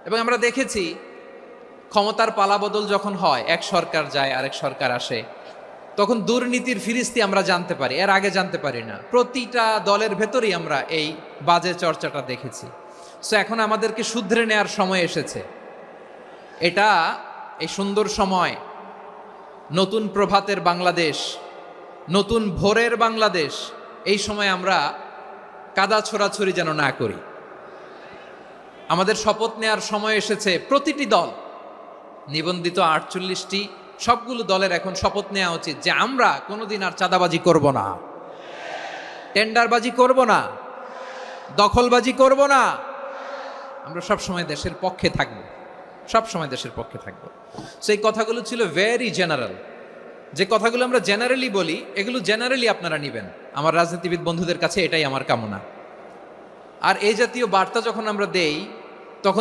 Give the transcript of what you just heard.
এবং আমরা দেখেছি ক্ষমতার পালাবদল যখন হয়, এক সরকার যায় আরেক সরকার আসে, তখন দুর্নীতির ফিরিস্তি আমরা জানতে পারি, এর আগে জানতে পারি না। প্রতিটা দলের ভেতরেই আমরা এই বাজে চর্চাটা দেখেছি। সো এখন আমাদেরকে শুধরে নেয়ার সময় এসেছে। এটা এই সুন্দর সময়, নতুন প্রভাতের বাংলাদেশ, নতুন ভোরের বাংলাদেশ, এই সময় আমরা কাদা ছোড়াছুরি যেন না করি। আমাদের শপথ নেয়ার সময় এসেছে। প্রতিটি দল, নিবন্ধিত 48টি, সবগুলো দলের এখন শপথ নেওয়া উচিত যে আমরা কোনোদিন আর চাঁদাবাজি করব না, টেন্ডারবাজি করব না, দখলবাজি করব না। আমরা সবসময় দেশের পক্ষে থাকব, সবসময় দেশের পক্ষে থাকব। সেই কথাগুলো ছিল ভেরি জেনারেল। যে কথাগুলো আমরা জেনারেলি বলি, এগুলো জেনারেলি আপনারা নেবেন। আমার রাজনীতিবিদ বন্ধুদের কাছে এটাই আমার কামনা। আর এই জাতীয় বার্তা যখন আমরা দেই,